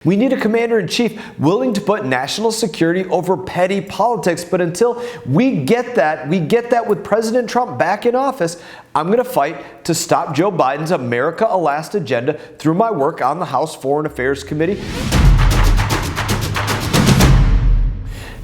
We need a commander-in-chief willing to put national security over petty politics. But until we get that with President Trump back in office, I'm going to fight to stop Joe Biden's America a Last agenda through my work on the House Foreign Affairs Committee.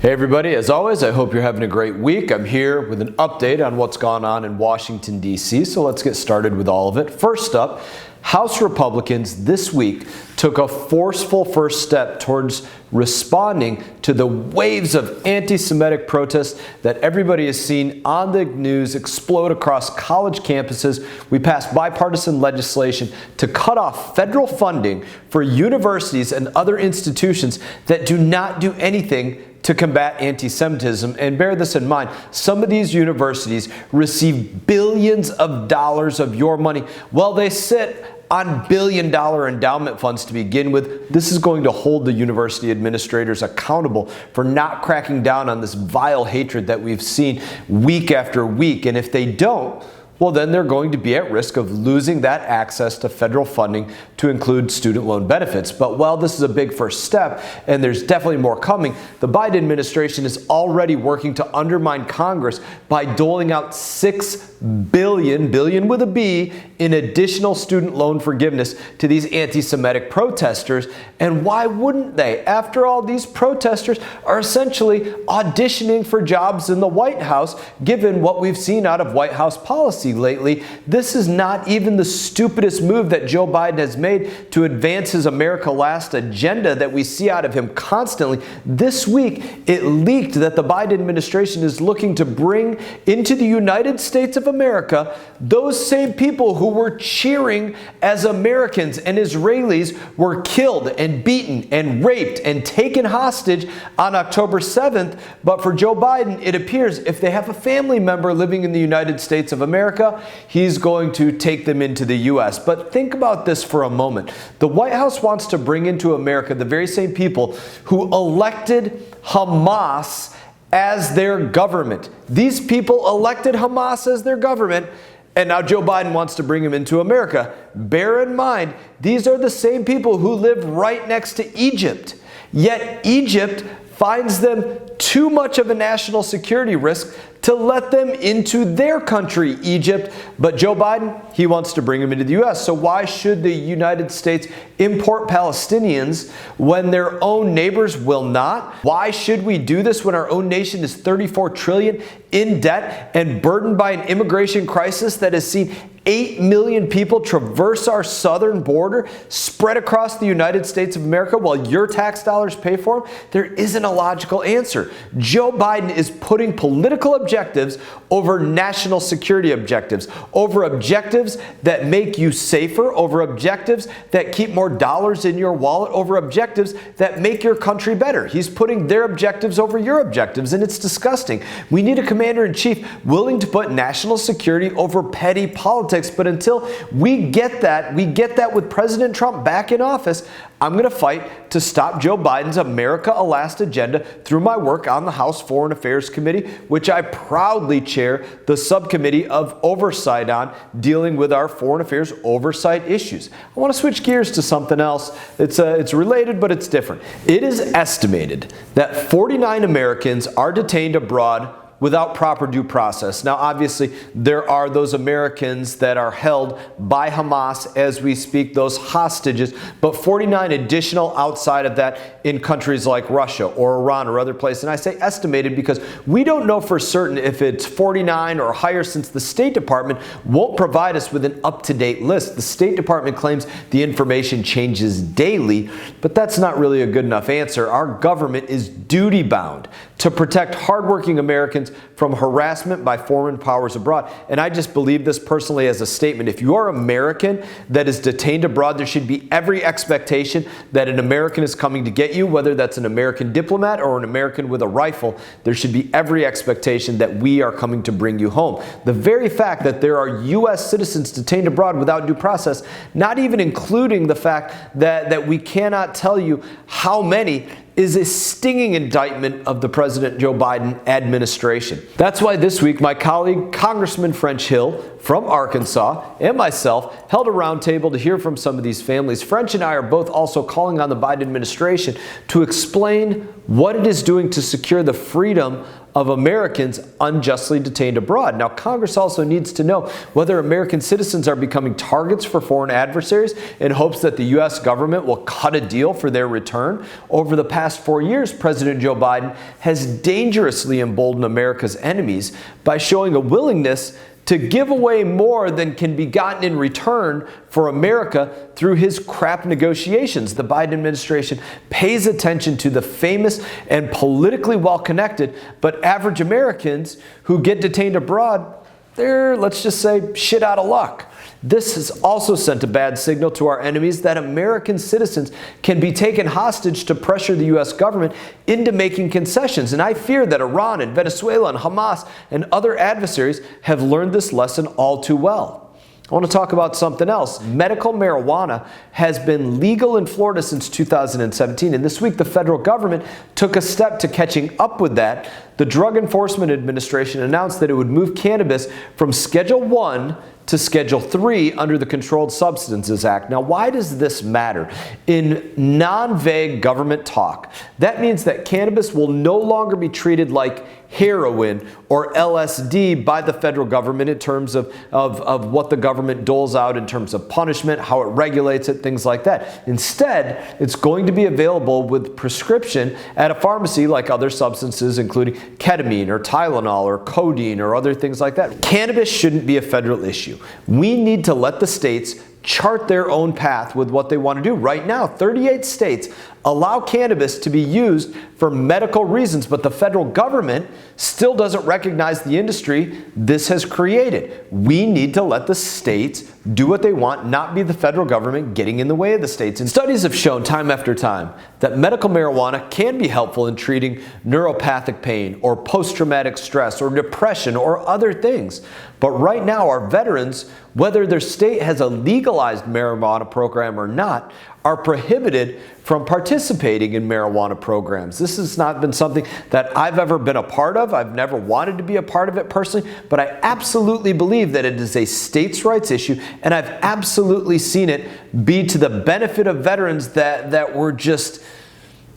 Hey everybody, as always, I hope you're having a great week. I'm here with an update on what's gone on in Washington, D.C., so let's get started with all of it. First up, House Republicans this week took a forceful first step towards responding to the waves of anti-Semitic protests that everybody has seen on the news explode across college campuses. We passed bipartisan legislation to cut off federal funding for universities and other institutions that do not do anything to combat anti-Semitism. And bear this in mind, some of these universities receive billions of dollars of your money. Well, they sit on billion-dollar endowment funds to begin with. This is going to hold the university administrators accountable for not cracking down on this vile hatred that we've seen week after week. And if they don't, well, then they're going to be at risk of losing that access to federal funding to include student loan benefits. But while this is a big first step, and there's definitely more coming, the Biden administration is already working to undermine Congress by doling out $6 billion with a B, in additional student loan forgiveness to these anti-Semitic protesters. And why wouldn't they? After all, these protesters are essentially auditioning for jobs in the White House, given what we've seen out of White House policy lately. This is not even the stupidest move that Joe Biden has made to advance his America Last agenda that we see out of him constantly. This week, it leaked that the Biden administration is looking to bring into the United States of America those same people who were cheering as Americans and Israelis were killed and beaten and raped and taken hostage on October 7th. But for Joe Biden, it appears if they have a family member living in the United States of America, he's going to take them into the U.S. But think about this for a moment. The White House wants to bring into America the very same people who elected Hamas as their government. These people elected Hamas as their government, and now Joe Biden wants to bring them into America. Bear in mind, these are the same people who live right next to Egypt. Yet Egypt finds them too much of a national security risk to let them into their country, Egypt. But Joe Biden, he wants to bring them into the U.S. So why should the United States import Palestinians when their own neighbors will not? Why should we do this when our own nation is $34 trillion in debt and burdened by an immigration crisis that has seen 8 million people traverse our southern border, spread across the United States of America while your tax dollars pay for them? There isn't a logical answer. Joe Biden is putting political objectives over national security objectives, over objectives that make you safer, over objectives that keep more dollars in your wallet, over objectives that make your country better. He's putting their objectives over your objectives, and it's disgusting. We need a commander-in-chief willing to put national security over petty politics. But until we get that with President Trump back in office, I'm going to fight to stop Joe Biden's America a Last agenda through my work on the House Foreign Affairs Committee, which I proudly chair the subcommittee of oversight on, dealing with our foreign affairs oversight issues. I want to switch gears to something else. It's related, but it's different. It is estimated that 49 Americans are detained abroad without proper due process. Now, obviously, there are those Americans that are held by Hamas as we speak, those hostages, but 49 additional outside of that in countries like Russia or Iran or other places. And I say estimated because we don't know for certain if it's 49 or higher, since the State Department won't provide us with an up-to-date list. The State Department claims the information changes daily, but that's not really a good enough answer. Our government is duty-bound to protect hardworking Americans from harassment by foreign powers abroad. And I just believe this personally as a statement. If you are American that is detained abroad, there should be every expectation that an American is coming to get you, whether that's an American diplomat or an American with a rifle. There should be every expectation that we are coming to bring you home. The very fact that there are U.S. citizens detained abroad without due process, not even including the fact that we cannot tell you how many, is a stinging indictment of the President Joe Biden administration. That's why this week my colleague Congressman French Hill from Arkansas and myself held a roundtable to hear from some of these families. French and I are both also calling on the Biden administration to explain what it is doing to secure the freedom of Americans unjustly detained abroad. Now, Congress also needs to know whether American citizens are becoming targets for foreign adversaries in hopes that the U.S. government will cut a deal for their return. Over the past 4 years, President Joe Biden has dangerously emboldened America's enemies by showing a willingness to give away more than can be gotten in return for America through his crap negotiations. The Biden administration pays attention to the famous and politically well-connected, but average Americans who get detained abroad, they're, let's just say, shit out of luck. This has also sent a bad signal to our enemies that American citizens can be taken hostage to pressure the U.S. government into making concessions. And I fear that Iran and Venezuela and Hamas and other adversaries have learned this lesson all too well. I want to talk about something else. Medical marijuana has been legal in Florida since 2017, and this week the federal government took a step to catching up with that. The Drug Enforcement Administration announced that it would move cannabis from Schedule 1 to Schedule 3 under the Controlled Substances Act. Now, why does this matter? In non-vague government talk, that means that cannabis will no longer be treated like heroin or LSD by the federal government in terms of what the government doles out in terms of punishment, how it regulates it, things like that. Instead, it's going to be available with prescription at a pharmacy like other substances, including ketamine or Tylenol or codeine or other things like that. Cannabis shouldn't be a federal issue. We need to let the states chart their own path with what they want to do. Right now, 38 states allow cannabis to be used for medical reasons, but the federal government still doesn't recognize the industry this has created. We need to let the states do what they want, not be the federal government getting in the way of the states. And studies have shown time after time that medical marijuana can be helpful in treating neuropathic pain or post-traumatic stress or depression or other things. But right now, our veterans, whether their state has a legalized marijuana program or not, are prohibited from participating in marijuana programs. This has not been something that I've ever been a part of. I've never wanted to be a part of it personally, but I absolutely believe that it is a states' rights issue, and I've absolutely seen it be to the benefit of veterans that were just,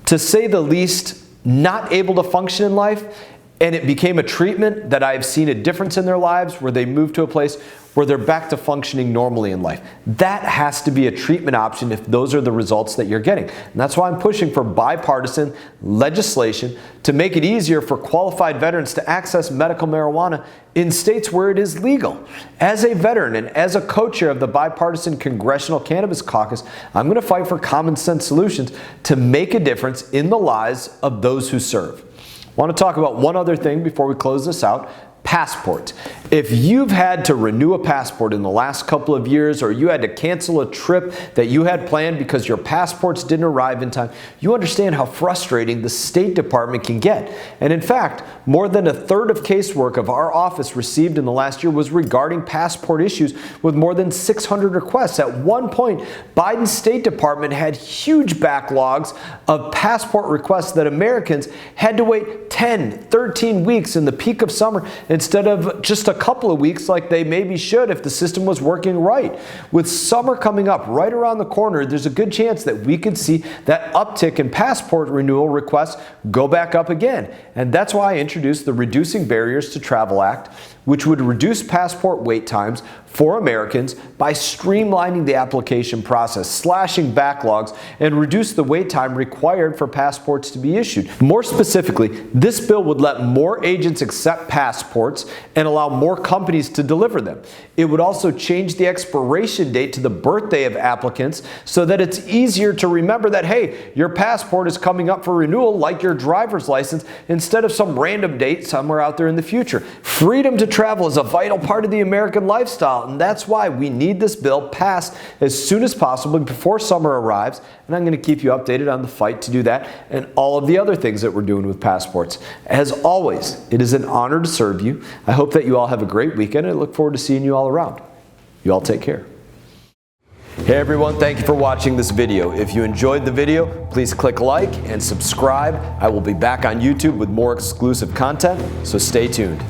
to say the least, not able to function in life. And it became a treatment that I've seen a difference in their lives where they moved to a place where they're back to functioning normally in life. That has to be a treatment option if those are the results that you're getting. And that's why I'm pushing for bipartisan legislation to make it easier for qualified veterans to access medical marijuana in states where it is legal. As a veteran and as a co-chair of the Bipartisan Congressional Cannabis Caucus, I'm going to fight for common sense solutions to make a difference in the lives of those who serve. I want to talk about one other thing before we close this out. Passport. If you've had to renew a passport in the last couple of years, or you had to cancel a trip that you had planned because your passports didn't arrive in time, you understand how frustrating the State Department can get. And in fact, more than a third of casework of our office received in the last year was regarding passport issues, with more than 600 requests. At one point, Biden's State Department had huge backlogs of passport requests that Americans had to wait 10, 13 weeks in the peak of summer instead of just a couple of weeks like they maybe should if the system was working right. With summer coming up right around the corner, there's a good chance that we could see that uptick in passport renewal requests go back up again. And that's why I introduced the Reducing Barriers to Travel Act, which would reduce passport wait times for Americans by streamlining the application process, slashing backlogs, and reduce the wait time required for passports to be issued. More specifically, this bill would let more agents accept passports and allow more companies to deliver them. It would also change the expiration date to the birthday of applicants so that it's easier to remember that, hey, your passport is coming up for renewal like your driver's license, instead of some random date somewhere out there in the future. Freedom to travel is a vital part of the American lifestyle, and that's why we need this bill passed as soon as possible before summer arrives, and I'm going to keep you updated on the fight to do that and all of the other things that we're doing with passports. As always, it is an honor to serve you. I hope that you all have a great weekend, and I look forward to seeing you all around. You all take care. Hey everyone, thank you for watching this video. If you enjoyed the video, please click like and subscribe. I will be back on YouTube with more exclusive content, so stay tuned.